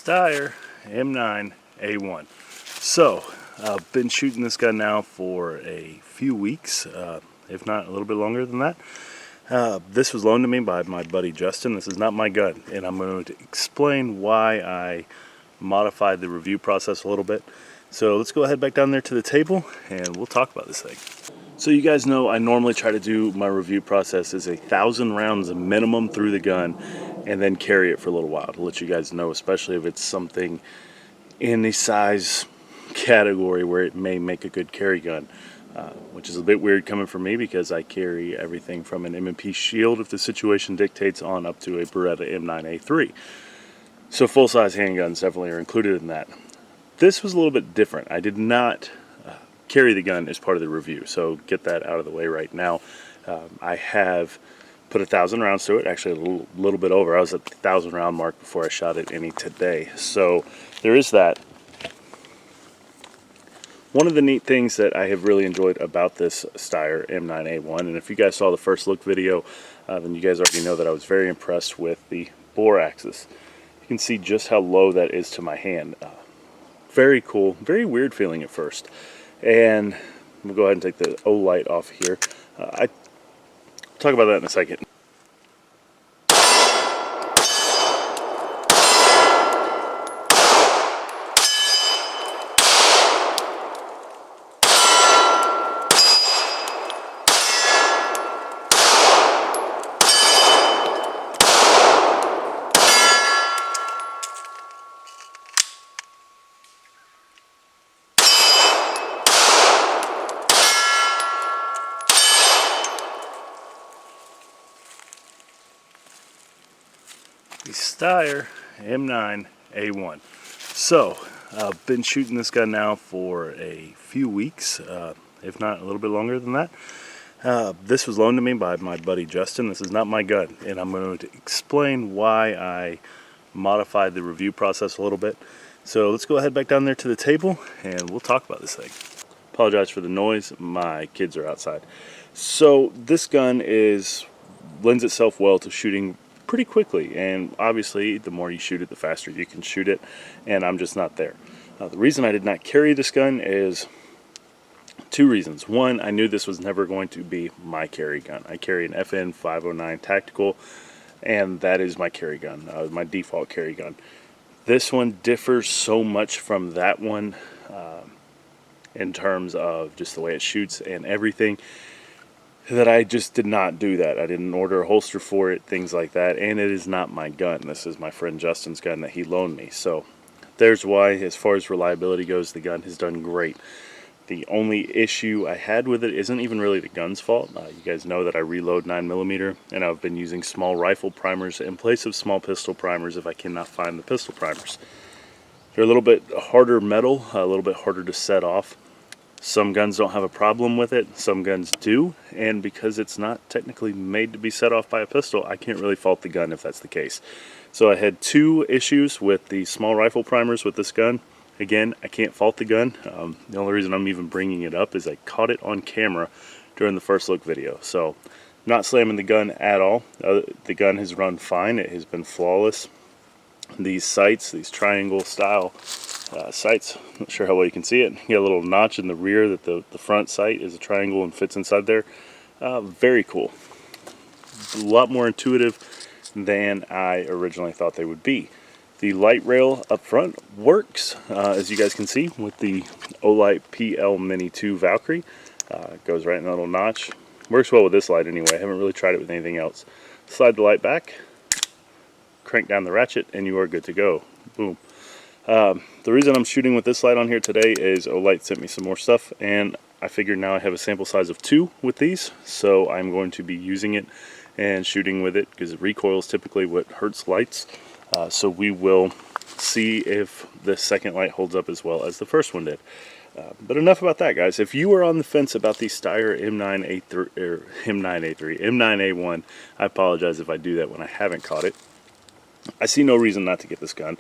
Steyr M9A1. So, I've been shooting this gun now for a few weeks, if not a little bit longer than that. This was loaned to me by my buddy Justin. This is not my gun, and I'm going to explain why I modified the review process a little bit. So let's go ahead back down there to the table and we'll talk about this thing. So you guys know I normally try to do my review process as 1,000 rounds minimum through the gun and then carry it for a little while to let you guys know, especially if it's something in the size category where it may make a good carry gun, which is a bit weird coming from me because I carry everything from an M&P Shield if the situation dictates on up to a Beretta M9A3. So full-size handguns definitely are included in that. This was a little bit different. I did not carry the gun as part of the review, so get that out of the way right now. I have put 1,000 rounds to it, actually a little bit over. I was at the 1,000 round mark before I shot it any today. So there is that. One of the neat things that I have really enjoyed about this Steyr M9A1, and if you guys saw the first look video, then you guys already know that I was very impressed with the bore axis. You can see just how low that is to my hand. Very cool, very weird feeling at first. And we'll go ahead and take the O light off here. I'll talk about that in a second. The Steyr M9A1. So, I've been shooting this gun now for a few weeks, if not a little bit longer than that. This was loaned to me by my buddy Justin. This is not my gun, and I'm going to explain why I modified the review process a little bit. So let's go ahead back down there to the table and we'll talk about this thing. Apologize for the noise, my kids are outside. So this gun lends itself well to shooting pretty quickly, and obviously the more you shoot it, the faster you can shoot it, and I'm just not there. The reason I did not carry this gun is two reasons. One, I knew this was never going to be my carry gun. I carry an FN 509 Tactical, and that is my carry gun, my default carry gun. This one differs so much from that one in terms of just the way it shoots and everything, that I just did not do that. I didn't order a holster for it, things like that, and it is not my gun. This is my friend Justin's gun that he loaned me. So there's why, as far as reliability goes, the gun has done great. The only issue I had with it isn't even really the gun's fault. You guys know that I reload 9mm, and I've been using small rifle primers in place of small pistol primers if I cannot find the pistol primers. They're a little bit harder metal, a little bit harder to set off. Some guns don't have a problem with it, some guns do, and because it's not technically made to be set off by a pistol, I can't really fault the gun if that's the case. So I had two issues with the small rifle primers with this gun. Again, I can't fault the gun. The only reason I'm even bringing it up is I caught it on camera during the first look video. So, not slamming the gun at all. The gun has run fine, it has been flawless. These sights, these triangle style sights, not sure how well you can see it. You got a little notch in the rear that the front sight is a triangle and fits inside there. Very cool. A lot more intuitive than I originally thought they would be. The light rail up front works, as you guys can see, with the Olight PL Mini 2 Valkyrie. Goes right in that little notch. Works well with this light anyway. I haven't really tried it with anything else. Slide the light back, crank down the ratchet, and you are good to go. Boom. The reason I'm shooting with this light on here today is Olight sent me some more stuff, and I figured now I have a sample size of 2 with these, so I'm going to be using it and shooting with it because recoil is typically what hurts lights. So we will see if the second light holds up as well as the first one did. But enough about that, guys. If you are on the fence about the Steyr M9A1, I apologize if I do that when I haven't caught it. I see no reason not to get this gun.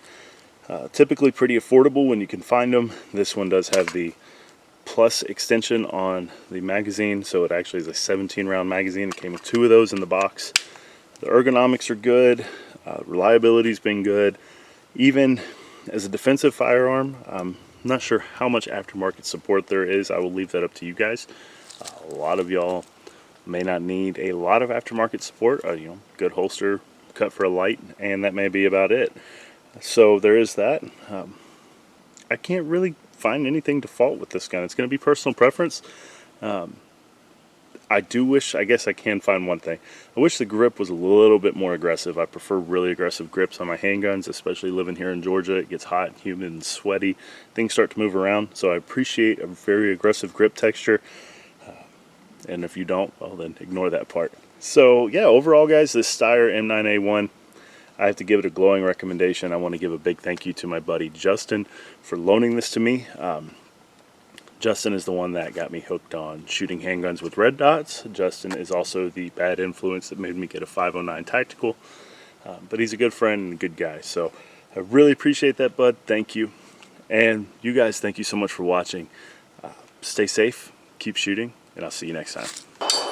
Typically pretty affordable when you can find them. This one does have the plus extension on the magazine, so it actually is a 17 round magazine. It came with 2 of those in the box. The ergonomics are good, reliability's been good. Even As a defensive firearm, I'm not sure how much aftermarket support there is. I will leave that up to you guys. A lot of y'all may not need a lot of aftermarket support. You know, good holster, cut for a light, and that may be about it. So there is that. I can't really find anything to fault with this gun. It's going to be personal preference. I do wish, I guess I can find one thing. I wish the grip was a little bit more aggressive. I prefer really aggressive grips on my handguns, especially living here in Georgia. It gets hot, humid, and sweaty. Things start to move around, so I appreciate a very aggressive grip texture. And if you don't, well then ignore that part. So yeah, overall guys, this Steyr M9A1, I have to give it a glowing recommendation. I want to give a big thank you to my buddy Justin for loaning this to me. Justin is the one that got me hooked on shooting handguns with red dots. Justin is also the bad influence that made me get a 509 tactical. But he's a good friend and a good guy. So I really appreciate that, bud. Thank you. And you guys, thank you so much for watching. Stay safe, keep shooting, and I'll see you next time.